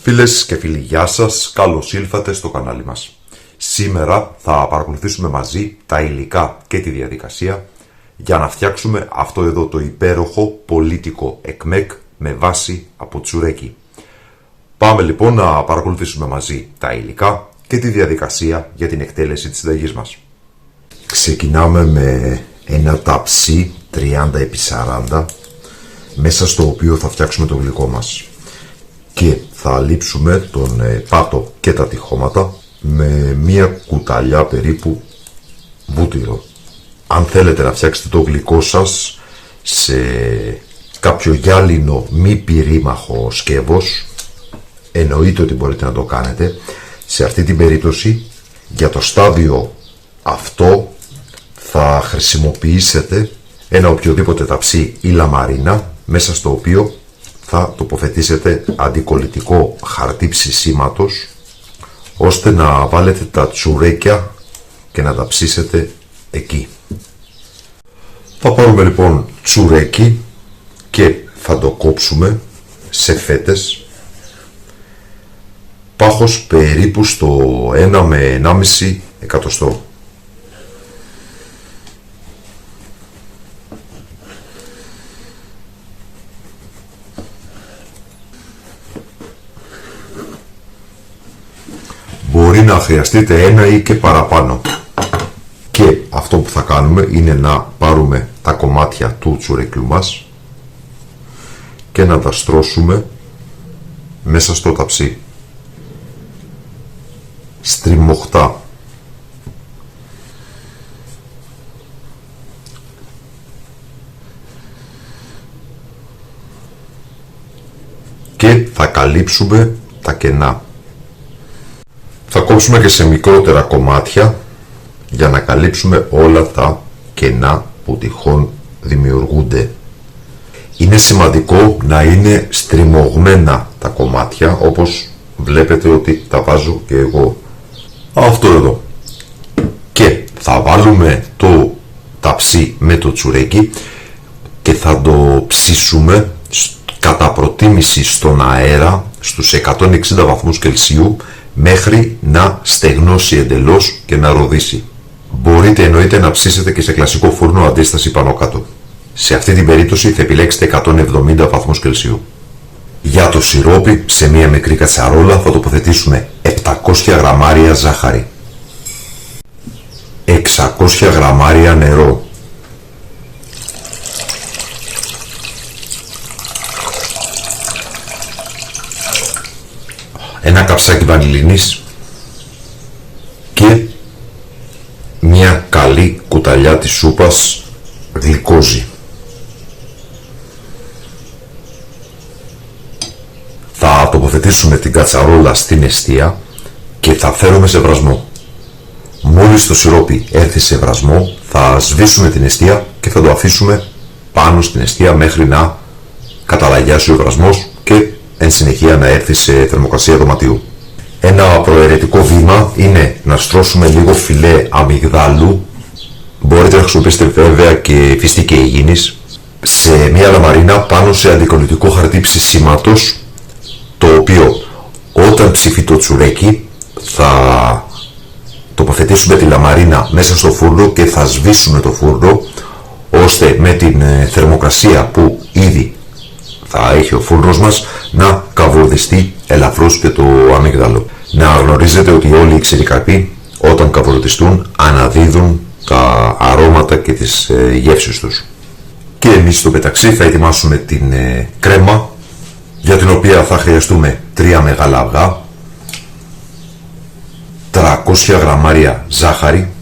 Φίλες και φίλοι, γεια σας, καλώς ήλθατε στο κανάλι μας. Σήμερα θα παρακολουθήσουμε μαζί τα υλικά και τη διαδικασία για να φτιάξουμε αυτό εδώ το υπέροχο πολίτικο εκμεκ με βάση από τσουρέκι. Πάμε λοιπόν να παρακολουθήσουμε μαζί τα υλικά και τη διαδικασία για την εκτέλεση της συνταγής μας. Ξεκινάμε με ένα ταψί 30x40 μέσα στο οποίο θα φτιάξουμε το γλυκό μας. Και θα λείψουμε τον πάτο και τα τυχώματα με μία κουταλιά περίπου βούτυρο. Αν θέλετε να φτιάξετε το γλυκό σας σε κάποιο γυάλινο μη πυρήμαχο σκεύος, εννοείται ότι μπορείτε να το κάνετε. Σε αυτή την περίπτωση, για το στάδιο αυτό, θα χρησιμοποιήσετε ένα οποιοδήποτε ταψί ή λαμαρίνα, μέσα στο οποίο θα τοποθετήσετε αντικολλητικό χαρτί ψησίματος, ώστε να βάλετε τα τσουρέκια και να τα ψήσετε εκεί. Θα πάρουμε λοιπόν τσουρέκι και θα το κόψουμε σε φέτες, πάχος περίπου στο 1 με 1,5 εκατοστό. Μπορεί να χρειαστείτε ένα ή και παραπάνω. Και αυτό που θα κάνουμε είναι να πάρουμε τα κομμάτια του τσουρέκιου μας και να τα στρώσουμε μέσα στο ταψί. Στριμωχτά. Και θα καλύψουμε τα κενά. Θα κόψουμε και σε μικρότερα κομμάτια για να καλύψουμε όλα τα κενά που τυχόν δημιουργούνται. Είναι σημαντικό να είναι στριμωγμένα τα κομμάτια, όπως βλέπετε ότι τα βάζω και εγώ. Αυτό εδώ. Και θα βάλουμε το ταψί με το τσουρέκι και θα το ψήσουμε κατά προτίμηση στον αέρα στους 160 βαθμούς Κελσίου μέχρι να στεγνώσει εντελώς και να ροδίσει. Μπορείτε εννοείται να ψήσετε και σε κλασικό φούρνο αντίσταση πάνω κάτω. Σε αυτή την περίπτωση θα επιλέξετε 170 βαθμούς Κελσίου. Για το σιρόπι, σε μία μικρή κατσαρόλα θα τοποθετήσουμε 700 γραμμάρια ζάχαρη, 600 γραμμάρια νερό, ένα καψάκι βανιλίνης και μια καλή κουταλιά της σούπας γλυκόζη. Θα τοποθετήσουμε την κατσαρόλα στην εστία και θα φέρουμε σε βρασμό. Μόλις το σιρόπι έρθει σε βρασμό, θα σβήσουμε την εστία και θα το αφήσουμε πάνω στην εστία μέχρι να καταλαγιάσει ο βρασμός και εν συνεχεία να έρθει σε θερμοκρασία δωματίου. Ένα προαιρετικό βήμα είναι να στρώσουμε λίγο φιλέ αμυγδάλου. Μπορείτε να χρησιμοποιήσετε βέβαια και φιστίκι υγιεινής σε μια λαμαρίνα πάνω σε αντικολλητικό χαρτί ψησίματος, το οποίο όταν ψηφεί το τσουρέκι θα τοποθετήσουμε τη λαμαρίνα μέσα στο φούρνο και θα σβήσουμε το φούρνο, ώστε με την θερμοκρασία που ήδη θα έχει ο φούρνος μας να καβουρδιστεί ελαφρώς και το αμύγδαλο. Να γνωρίζετε ότι όλοι οι ξηροί καρποί όταν καβουρδιστούν αναδίδουν τα αρώματα και τις γεύσεις τους. Και εμείς στο μεταξύ θα ετοιμάσουμε την κρέμα, για την οποία θα χρειαστούμε 3 μεγάλα αυγά, 300 γραμμάρια ζάχαρη,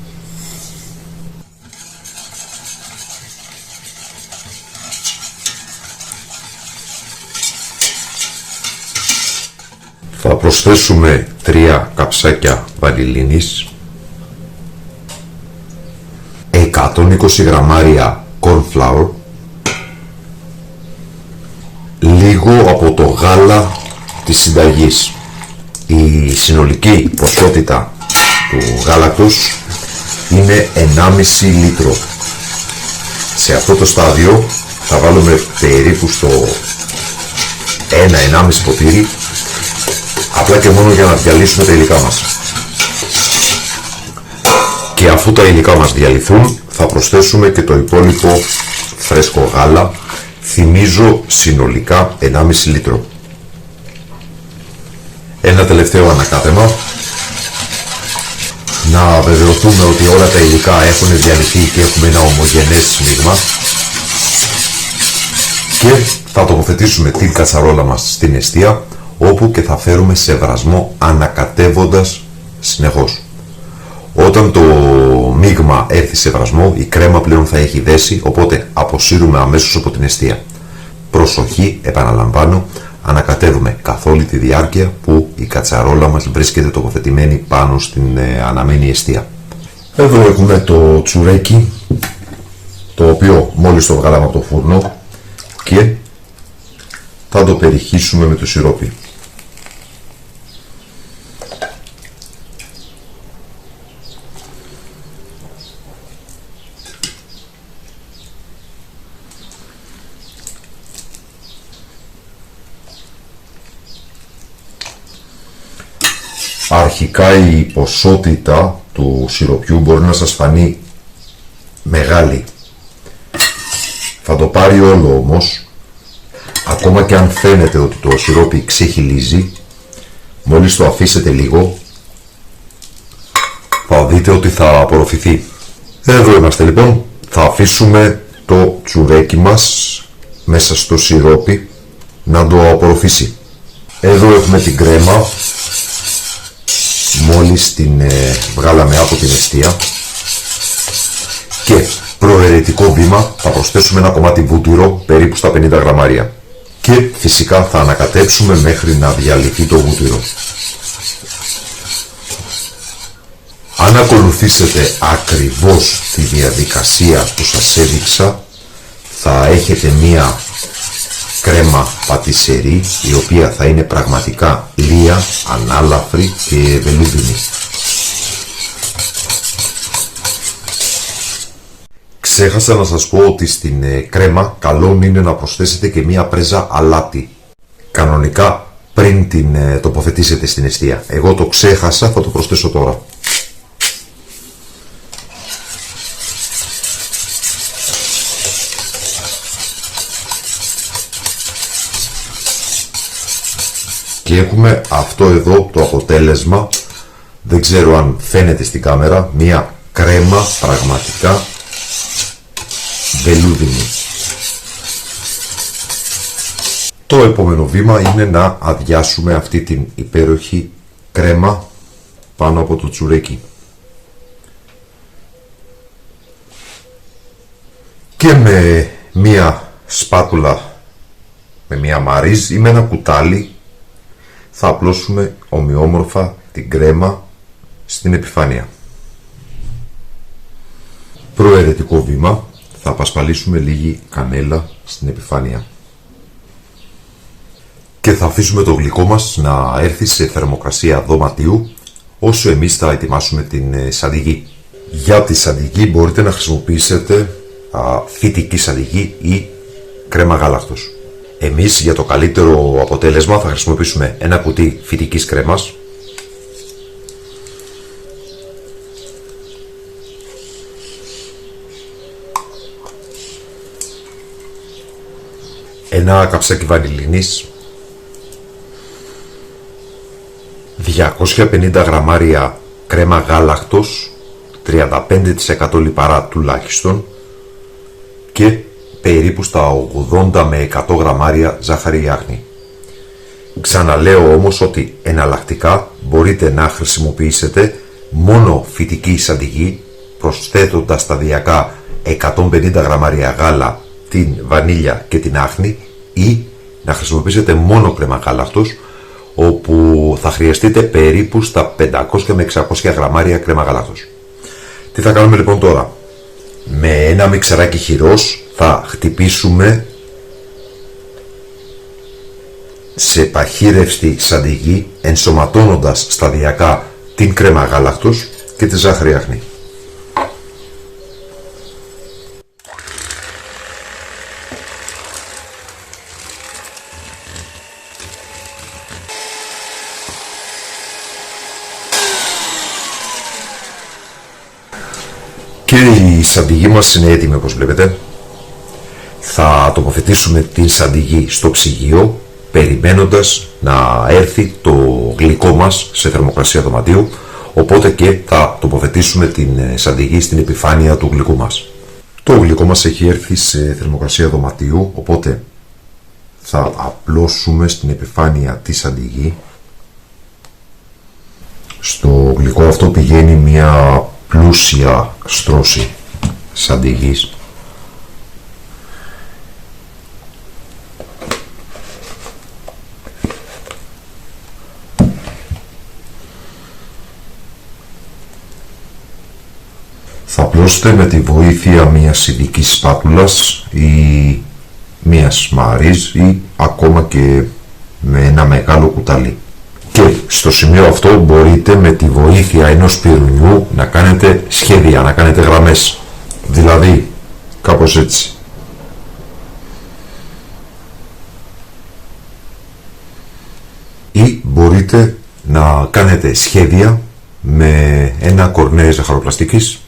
θα προσθέσουμε 3 καψάκια βανιλίνης, 120 γραμμάρια corn flour, λίγο από το γάλα της συνταγής. Η συνολική ποσότητα του γάλακτος είναι 1,5 λίτρο. Σε αυτό το στάδιο θα βάλουμε περίπου στο 1-1,5 ποτήρι απλά και μόνο για να διαλύσουμε τα υλικά μας. Και αφού τα υλικά μας διαλυθούν, θα προσθέσουμε και το υπόλοιπο φρέσκο γάλα. Θυμίζω συνολικά 1,5 λίτρο. Ένα τελευταίο ανακάτεμα. Να βεβαιωθούμε ότι όλα τα υλικά έχουν διαλυθεί και έχουμε ένα ομογενές μείγμα. Και θα τοποθετήσουμε την κατσαρόλα μας στην εστία, όπου και θα φέρουμε σε βρασμό ανακατεύοντας συνεχώς. Όταν το μείγμα έρθει σε βρασμό, η κρέμα πλέον θα έχει δέσει, οπότε αποσύρουμε αμέσως από την εστία. Προσοχή, επαναλαμβάνω, ανακατεύουμε καθ' όλη τη διάρκεια που η κατσαρόλα μας βρίσκεται τοποθετημένη πάνω στην αναμένη εστία. Εδώ έχουμε το τσουρέκι, το οποίο μόλις το βγάλαμε από το φούρνο, και θα το περιχύσουμε με το σιρόπι. Αρχικά η ποσότητα του σιροπιού μπορεί να σας φανεί μεγάλη. Θα το πάρει όλο όμως, ακόμα και αν φαίνεται ότι το σιρόπι ξεχυλίζει, μόλις το αφήσετε λίγο, θα δείτε ότι θα απορροφηθεί. Εδώ είμαστε λοιπόν, θα αφήσουμε το τσουρέκι μας μέσα στο σιρόπι να το απορροφήσει. Εδώ έχουμε την κρέμα, μόλις την βγάλαμε από την εστία, και προαιρετικό βήμα θα προσθέσουμε ένα κομμάτι βούτυρο περίπου στα 50 γραμμάρια και φυσικά θα ανακατέψουμε μέχρι να διαλυθεί το βούτυρο. Αν ακολουθήσετε ακριβώς τη διαδικασία που σας έδειξα, θα έχετε μία κρέμα πατησερή, η οποία θα είναι πραγματικά λία, ανάλαφρη και βελούδινη. Ξέχασα να σας πω ότι στην κρέμα καλό είναι να προσθέσετε και μία πρέζα αλάτι. Κανονικά πριν την τοποθετήσετε στην εστία. Εγώ το ξέχασα, θα το προσθέσω τώρα. Και έχουμε αυτό εδώ το αποτέλεσμα, δεν ξέρω αν φαίνεται στην κάμερα, μία κρέμα πραγματικά βελούδινη. Το επόμενο βήμα είναι να αδειάσουμε αυτή την υπέροχη κρέμα πάνω από το τσουρέκι. Και με μία σπάτουλα, με μία μαρίζ ή με ένα κουτάλι, θα απλώσουμε ομοιόμορφα την κρέμα στην επιφάνεια. Προαιρετικό βήμα, θα απασπαλίσουμε λίγη κανέλα στην επιφάνεια. Και θα αφήσουμε το γλυκό μας να έρθει σε θερμοκρασία δωματίου όσο εμείς θα ετοιμάσουμε την σαντιγί. Για τη σαντιγί μπορείτε να χρησιμοποιήσετε φυτική σαντιγί ή κρέμα γάλακτος. Εμείς για το καλύτερο αποτέλεσμα θα χρησιμοποιήσουμε ένα κουτί φυτικής κρέμας, ένα καψάκι βανιλίνης, 250 γραμμάρια κρέμα γάλακτος, 35% λιπαρά τουλάχιστον, και περίπου στα 80 με 100 γραμμάρια ζάχαρη άχνη. Ξαναλέω όμως ότι εναλλακτικά μπορείτε να χρησιμοποιήσετε μόνο φυτική σαντιγί, προσθέτοντας σταδιακά 150 γραμμάρια γάλα, την βανίλια και την άχνη, ή να χρησιμοποιήσετε μόνο κρέμα γάλακτος, όπου θα χρειαστείτε περίπου στα 500 με 600 γραμμάρια κρέμα γάλακτος. Τι θα κάνουμε λοιπόν τώρα? Με ένα μιξεράκι χειρός θα χτυπήσουμε σε παχύρευστη σαντιγί, ενσωματώνοντας σταδιακά την κρέμα γάλακτος και τη ζάχαρη άχνη. Και η σαντιγή μας είναι έτοιμη, όπως βλέπετε. Θα τοποθετήσουμε την σαντιγή στο ψυγείο, περιμένοντας να έρθει το γλυκό μας σε θερμοκρασία δωματίου, οπότε και θα τοποθετήσουμε την σαντιγή στην επιφάνεια του γλυκού μας. Το γλυκό μας έχει έρθει σε θερμοκρασία δωματίου, οπότε θα απλώσουμε στην επιφάνεια τη σαντιγή. Στο γλυκό αυτό πηγαίνει μια πλούσια στρώση σαντιγής. Θα απλώσετε με τη βοήθεια μιας ειδικής σπάτουλας ή μιας μαρίζ ή ακόμα και με ένα μεγάλο κουτάλι. Και στο σημείο αυτό μπορείτε με τη βοήθεια ενός πυρουνιού να κάνετε σχέδια, να κάνετε γραμμές. Δηλαδή, κάπως έτσι. Ή μπορείτε να κάνετε σχέδια με ένα κορνέ ζαχαροπλαστικής.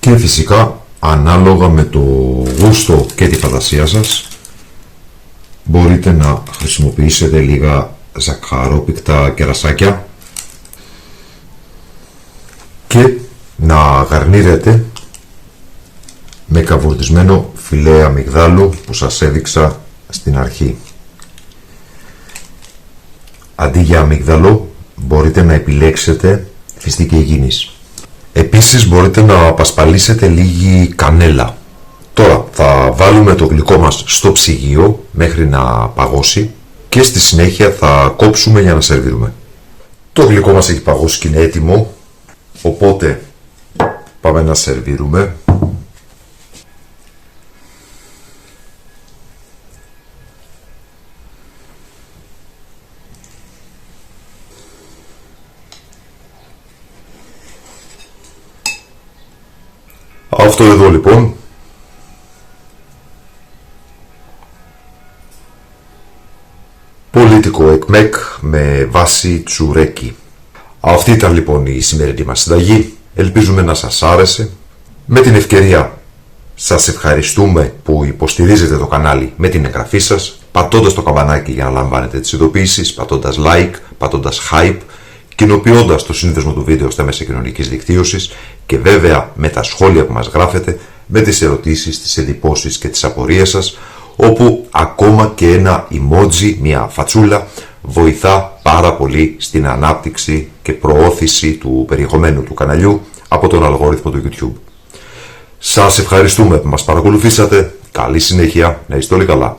Και φυσικά, ανάλογα με το γούστο και τη φαντασία σας, μπορείτε να χρησιμοποιήσετε λίγα ζαχαρόπικτα κερασάκια και να γαρνίρετε με καβουρδισμένο φιλέ αμυγδάλου που σας έδειξα στην αρχή. Αντί για αμύγδαλο μπορείτε να επιλέξετε φιστίκι Αιγίνης. Επίσης μπορείτε να πασπαλίσετε λίγη κανέλα. Τώρα θα βάλουμε το γλυκό μας στο ψυγείο μέχρι να παγώσει και στη συνέχεια θα κόψουμε για να σερβίρουμε. Το γλυκό μας έχει παγώσει και είναι έτοιμο, οπότε πάμε να σερβίρουμε. Αυτό εδώ λοιπόν πολίτικο εκμεκ με βάση τσουρέκι. Αυτή ήταν λοιπόν η σημερινή μας συνταγή. Ελπίζουμε να σας άρεσε. Με την ευκαιρία σας ευχαριστούμε που υποστηρίζετε το κανάλι με την εγγραφή σας, πατώντας το καμπανάκι για να λαμβάνετε τις ειδοποιήσεις, πατώντας like, πατώντας hype, κοινοποιώντας το σύνδεσμο του βίντεο στα μέσα κοινωνικής δικτύωσης και βέβαια με τα σχόλια που μας γράφετε, με τις ερωτήσεις, τις εντυπώσεις και τις απορίες σας, όπου ακόμα και ένα emoji, μια φατσούλα, βοηθά πάρα πολύ στην ανάπτυξη και προώθηση του περιεχομένου του καναλιού από τον αλγόριθμο του YouTube. Σας ευχαριστούμε που μας παρακολουθήσατε. Καλή συνέχεια, να είστε όλοι καλά.